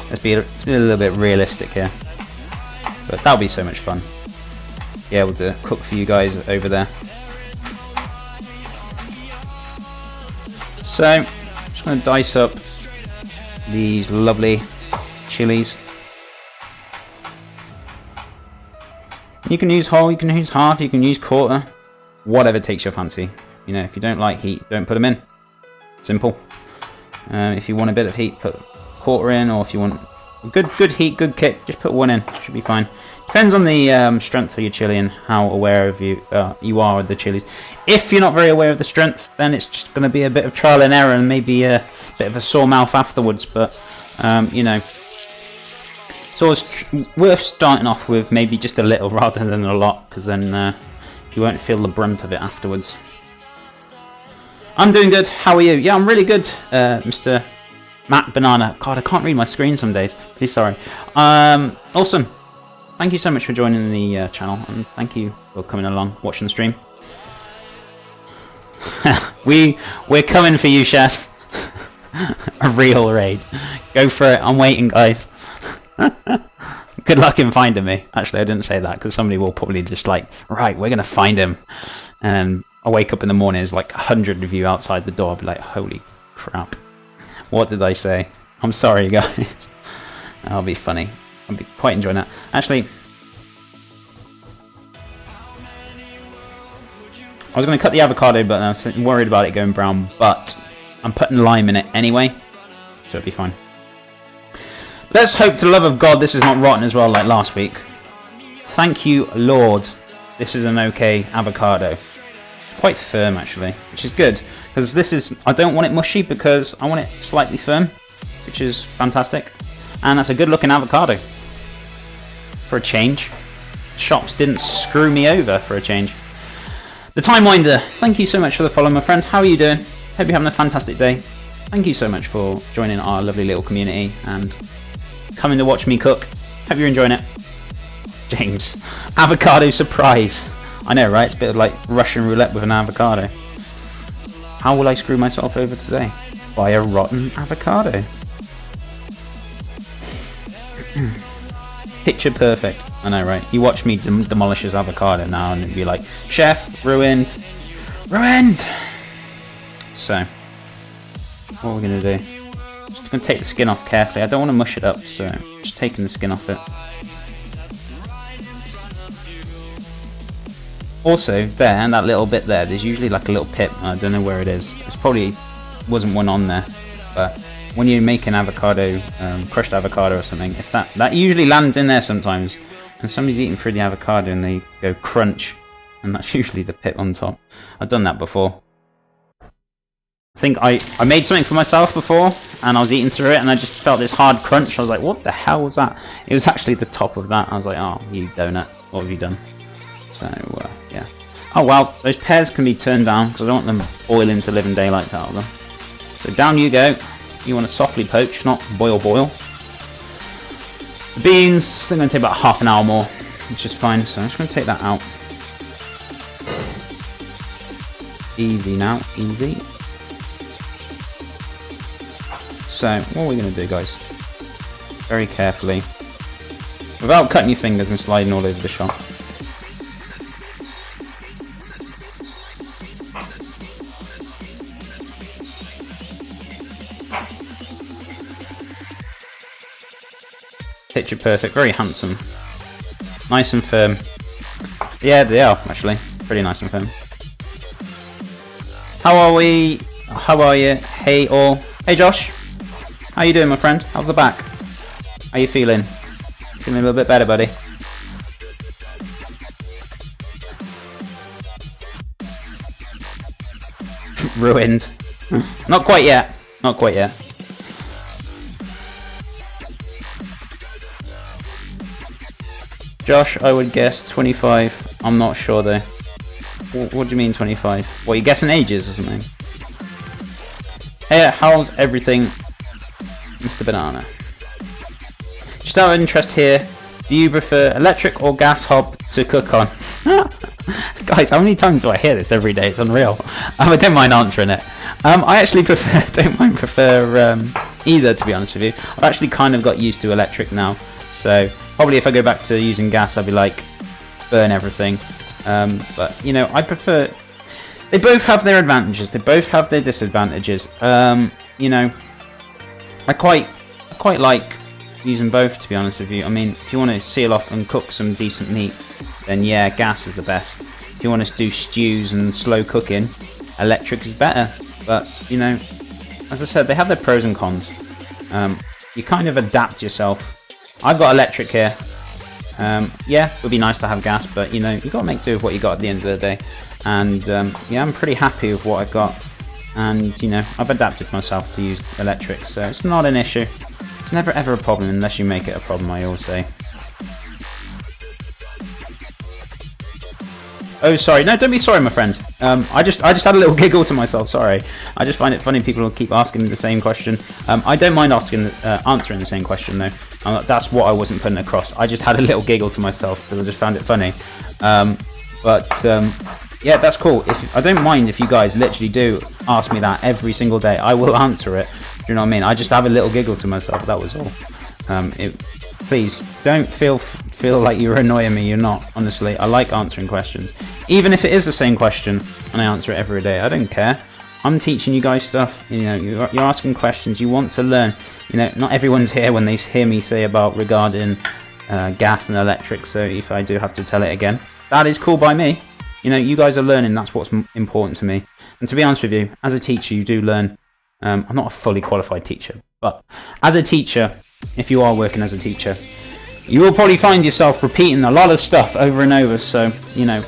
Let's be a little bit realistic here. But that'll be so much fun. Be able to cook for you guys over there. So, I'm just going to dice up these lovely chilies. You can use whole, you can use half, you can use quarter. Whatever takes your fancy. You know, if you don't like heat, don't put them in. Simple. If you want a bit of heat, put quarter in, or if you want good heat, good kick, just put one in. Should be fine. Depends on the strength of your chili and how aware of you are of the chilies. If you're not very aware of the strength, then it's just going to be a bit of trial and error and maybe a bit of a sore mouth afterwards. But you know, it's always worth starting off with maybe just a little rather than a lot, because then you won't feel the brunt of it afterwards. I'm doing good. How are you? Yeah, I'm really good, Mr. Matt Banana. God, I can't read my screen some days. Please, sorry. Awesome. Thank you so much for joining the channel, and thank you for coming along, watching the stream. We're coming for you, Chef. A real raid. Go for it. I'm waiting, guys. Good luck in finding me. Actually, I didn't say that because somebody will probably just like, right, we're gonna find him, and I wake up in the morning, there's like 100 of you outside the door. I'll be like, holy crap. What did I say? I'm sorry, guys. That'll be funny. I'll be quite enjoying that. Actually, I was going to cut the avocado, but I'm worried about it going brown. But I'm putting lime in it anyway, so it'll be fine. Let's hope to the love of God this is not rotten as well like last week. Thank you, Lord. This is an okay avocado. Quite firm, actually, which is good. Because this is, I don't want it mushy because I want it slightly firm, which is fantastic. And that's a good looking avocado. For a change. Shops didn't screw me over for a change. The Time Winder, thank you so much for the follow, my friend. How are you doing? Hope you're having a fantastic day. Thank you so much for joining our lovely little community and coming to watch me cook. Hope you're enjoying it. James, avocado surprise. I know, right? It's a bit of like Russian roulette with an avocado. How will I screw myself over today? By a rotten avocado. Picture perfect. I know, right? You watch me demolish his avocado now and it'd be like, Chef, ruined. Ruined! So, what are we going to do? Just going to take the skin off carefully. I don't want to mush it up, so just taking the skin off it. Also, there, and that little bit there, there's usually like a little pip. I don't know where it is. It's probably wasn't one on there, but when you make an avocado, crushed avocado or something, if that usually lands in there sometimes, and somebody's eating through the avocado and they go crunch, and that's usually the pip on top. I've done that before. I think I made something for myself before, and I was eating through it, and I just felt this hard crunch. I was like, what the hell was that? It was actually the top of that. I was like, oh, you donut, what have you done? So, yeah. Oh, well, those pears can be turned down, because I don't want them boiling to living daylights out of them. So down you go. You want to softly poach, not boil. The beans, they're going to take about half an hour more, which is fine, so I'm just going to take that out. Easy now, easy. So, what are we going to do, guys? Very carefully. Without cutting your fingers and sliding all over the shop. Picture perfect, very handsome. Nice and firm. Yeah, they are, actually. Pretty nice and firm. How are we? How are you? Hey all. Hey Josh. How you doing, my friend? How's the back? How you feeling? Feeling a little bit better, buddy? Ruined. Not quite yet. Not quite yet. Josh, I would guess 25. I'm not sure though. What do you mean 25? What, you guessing ages or something? Hey, how's everything, Mr. Banana? Just out of interest here, do you prefer electric or gas hob to cook on? Guys, how many times do I hear this every day? It's unreal. I don't mind answering it. I actually prefer, either, to be honest with you. I've actually kind of got used to electric now, so probably if I go back to using gas, I'll be like, burn everything. But you know, I prefer. They both have their advantages. They both have their disadvantages. You know, I quite like using both, to be honest with you. I mean, if you want to seal off and cook some decent meat, then yeah, gas is the best. If you want to do stews and slow cooking, electric is better. But you know, as I said, they have their pros and cons. You kind of adapt yourself. I've got electric here. Yeah, it would be nice to have gas, but you know, you got to make do with what you got at the end of the day. And yeah, I'm pretty happy with what I've got. And you know, I've adapted myself to use electric, so it's not an issue. It's never ever a problem unless you make it a problem, I always say. Oh, sorry. No, don't be sorry, my friend. I just had a little giggle to myself. Sorry. I just find it funny people keep asking the same question. I don't mind answering the same question though. That's what I wasn't putting across. I just had a little giggle to myself because I just found it funny. Yeah, that's cool. I don't mind if you guys literally do ask me that every single day. I will answer it. Do you know what I mean? I just have a little giggle to myself. That was all. Please don't feel like you're annoying me. You're not. Honestly, I like answering questions, even if it is the same question and I answer it every day. I don't care. I'm teaching you guys stuff. You know, you're asking questions. You want to learn. You know, not everyone's here when they hear me say about regarding gas and electric. So if I do have to tell it again, that is cool by me. You know, you guys are learning. That's what's important to me. And to be honest with you, as a teacher, you do learn. I'm not a fully qualified teacher, but as a teacher, if you are working as a teacher, you will probably find yourself repeating a lot of stuff over and over. So, you know,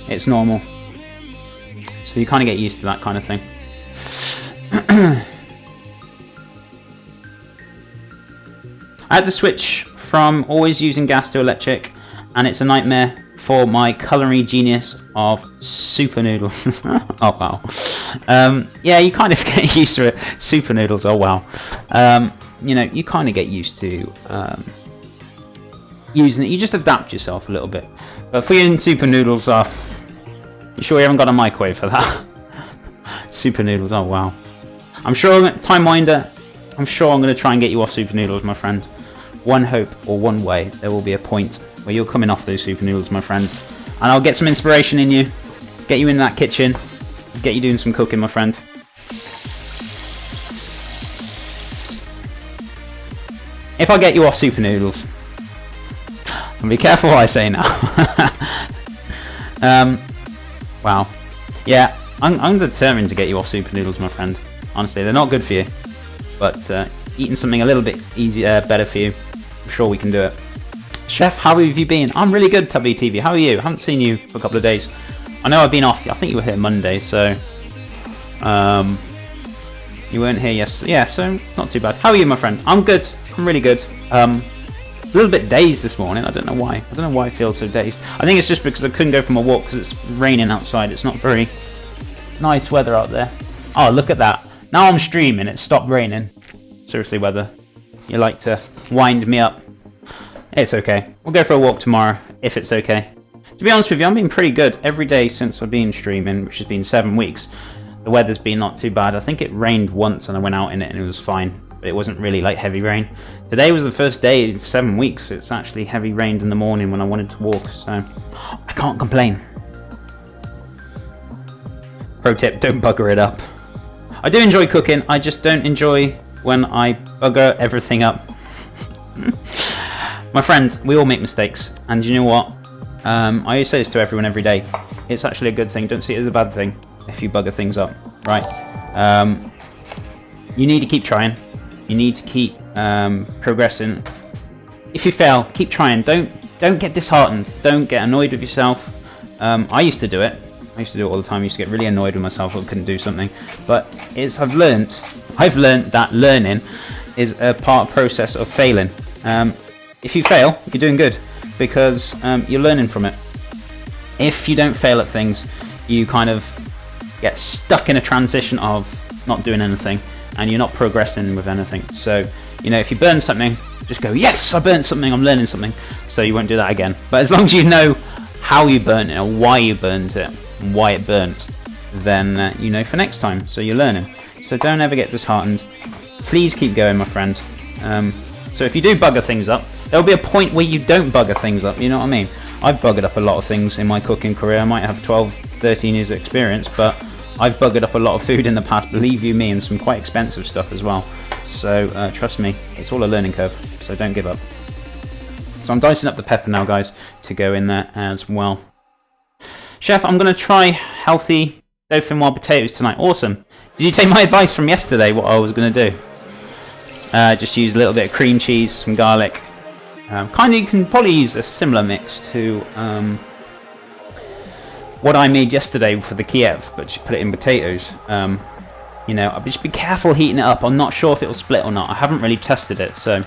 it's normal. So you kind of get used to that kind of thing. I had to switch from always using gas to electric, and it's a nightmare for my culinary genius of super noodles. Oh wow. Yeah, you kind of get used to it. Super noodles, oh wow. You know, you kind of get used to using it. You just adapt yourself a little bit. But for you super noodles, you sure you haven't got a microwave for that? Super noodles, oh wow. I'm sure, Time Winder, I'm sure I'm going to try and get you off super noodles, my friend. One hope, or one way, there will be a point where you're coming off those super noodles, my friend. And I'll get some inspiration in you, get you in that kitchen, get you doing some cooking, my friend. If I get you off super noodles, and be careful what I say now. Wow. Yeah, I'm determined to get you off super noodles, my friend. Honestly, they're not good for you, but eating something a little bit easier, better for you, I'm sure we can do it. Chef, how have you been? I'm really good, Tubby TV. How are you? I haven't seen you for a couple of days. I know I've been off. I think you were here Monday, so you weren't here yesterday. Yeah, so it's not too bad. How are you, my friend? I'm good. I'm really good. A little bit dazed this morning. I don't know why. I don't know why I feel so dazed. I think it's just because I couldn't go for my walk because it's raining outside. It's not very nice weather out there. Oh, look at that. Now I'm streaming. It stopped raining. Seriously, weather. You like to wind me up. It's okay. We'll go for a walk tomorrow, if it's okay. To be honest with you, I've been pretty good every day since I've been streaming, which has been 7 weeks. The weather's been not too bad. I think it rained once and I went out in it and it was fine. But it wasn't really like heavy rain. Today was the first day in 7 weeks, so it's actually heavy rained in the morning when I wanted to walk, so I can't complain. Pro tip, don't bugger it up. I do enjoy cooking, I just don't enjoy when I bugger everything up. My friend, we all make mistakes, and you know what? I always say this to everyone every day. It's actually a good thing. Don't see it as a bad thing if you bugger things up, right? You need to keep trying. You need to keep progressing. If you fail, keep trying. Don't get disheartened. Don't get annoyed with yourself. I used to do it. I used to do it all the time. I used to get really annoyed with myself when I couldn't do something. But I've learned that learning is a process of failing. If you fail, you're doing good because you're learning from it. If you don't fail at things, you kind of get stuck in a transition of not doing anything and you're not progressing with anything. So, you know, if you burn something, just go, yes, I burnt something, I'm learning something. So you won't do that again. But as long as you know how you burnt it or why you burnt it and why it burnt, then you know for next time. So you're learning. So don't ever get disheartened. please keep going, my friend. So if you do bugger things up, there'll be a point where you don't bugger things up, you know what I mean? I've buggered up a lot of things in my cooking career. I might have 12, 13 years of experience, but I've buggered up a lot of food in the past, believe you me, and some quite expensive stuff as well. So trust me, it's all a learning curve, so don't give up. So I'm dicing up the pepper now, guys, to go in there as well. Chef, I'm going to try healthy dauphinoise potatoes tonight. Awesome. Did you take my advice from yesterday, what I was going to do? Just use a little bit of cream cheese, some garlic. You can probably use a similar mix to what I made yesterday for the Kiev, but just put it in potatoes. You know, just be careful heating it up. I'm not sure if it'll split or not. I haven't really tested it, so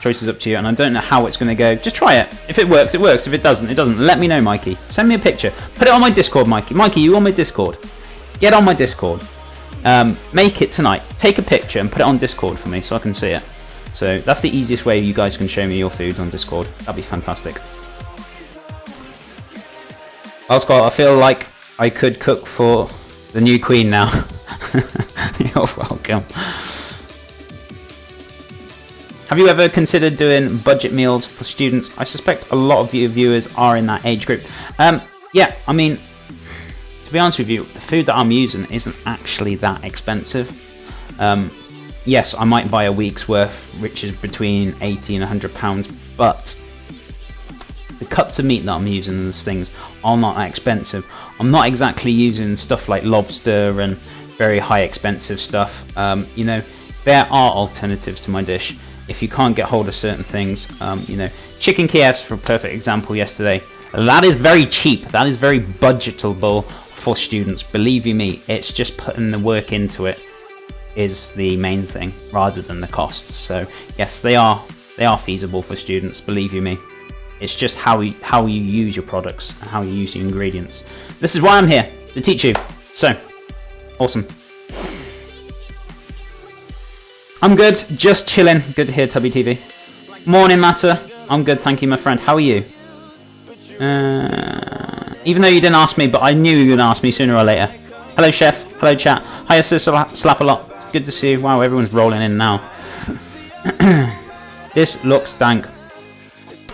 choice is up to you, and I don't know how it's going to go. Just try it. If it works, it works. If it doesn't, it doesn't. Let me know, Mikey. Send me a picture. Put it on my Discord, Mikey. Mikey, you on my Discord? Get on my Discord. Make it tonight. Take a picture and put it on Discord for me so I can see it. So that's the easiest way you guys can show me your foods on Discord. That'd be fantastic. Oscar, I feel like I could cook for the new queen now. You're welcome. Have you ever considered doing budget meals for students? I suspect a lot of your viewers are in that age group. Yeah, I mean, to be honest with you, the food that I'm using isn't actually that expensive. Yes, I might buy a week's worth, which is between 80 and £100, but the cuts of meat that I'm using in these things are not that expensive. I'm not exactly using stuff like lobster and very high expensive stuff. You know, there are alternatives to my dish. If you can't get hold of certain things, you know, chicken Kievs for a perfect example yesterday. That is very cheap. That is very budgetable for students. Believe you me, it's just putting the work into it is the main thing rather than the cost. So yes, they are feasible for students. Believe you me, it's just how you use your products and how you use your ingredients. This is why I'm here, to teach you. So awesome. I'm good, just chilling. Good to hear, Tubby TV. Morning, Matter. I'm good, thank you, my friend. How are you? Even though you didn't ask me, but I knew you were going to ask me sooner or later. Hello, Chef. Hello, chat. Hiya, Sir Slap a lot. Good to see you. Wow, everyone's rolling in now. This looks dank.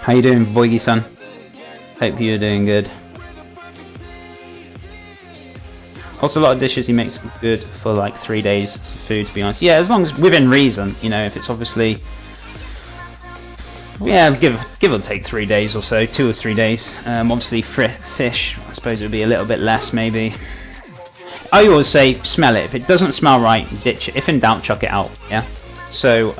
How you doing, Voigy son? Hope you're doing good. Also, a lot of dishes he makes good for like 3 days of food, to be honest. Yeah, as long as within reason, you know, if it's obviously, yeah, give or take 3 days or so, 2 or 3 days. Obviously, fish, I suppose it would be a little bit less, maybe. I always say, smell it. If it doesn't smell right, ditch it. If in doubt, chuck it out. Yeah. So,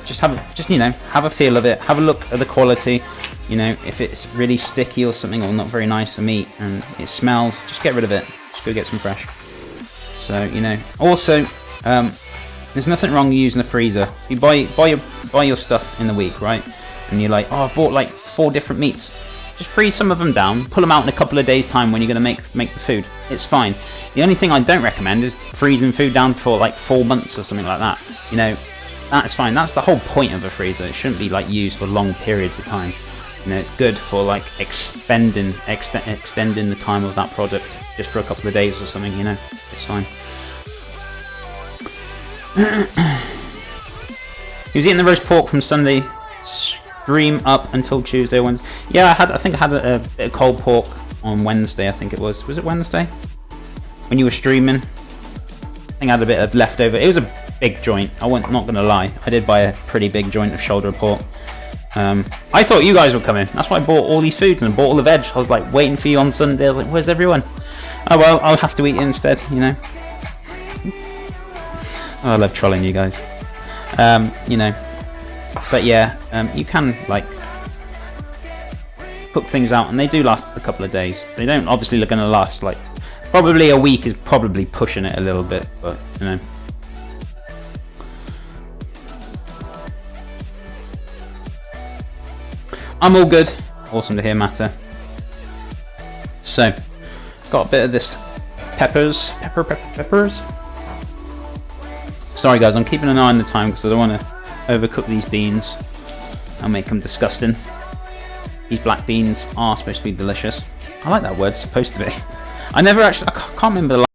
just you know, have a feel of it. Have a look at the quality. You know, if it's really sticky or something, or not very nice for meat, and it smells, just get rid of it. Just go get some fresh. So, you know. Also, there's nothing wrong with using a freezer. You buy your stuff in the week, right? And you're like, oh, I bought like 4 different meats. Just freeze some of them down, pull them out in a couple of days' time when you're going to make the food. It's fine. The only thing I don't recommend is freezing food down for like 4 months or something like that. You know, that's fine. That's the whole point of a freezer. It shouldn't be like used for long periods of time. You know, it's good for like extending the time of that product just for a couple of days or something. You know, it's fine. He was eating the roast pork from Sunday stream up until Tuesday, Wednesday. Yeah, I think I had a bit of cold pork on Wednesday. I think it was. Was it Wednesday when you were streaming? I think I had a bit of leftover. It was a big joint. Not gonna lie. I did buy a pretty big joint of shoulder of pork. I thought you guys would come in. That's why I bought all these foods and bought all the veg. I was like waiting for you on Sunday. I was like, where's everyone? Oh well, I'll have to eat it instead, you know. Oh, I love trolling you guys. You know, but yeah, you can like cook things out, and they do last a couple of days. They don't obviously going to last like probably a week is probably pushing it a little bit, but you know. I'm all good. Awesome to hear, Matter. So, got a bit of this peppers. Sorry guys, I'm keeping an eye on the time because I don't want to overcook these beans and make them disgusting. These black beans are supposed to be delicious. I like that word, supposed to be. I can't remember the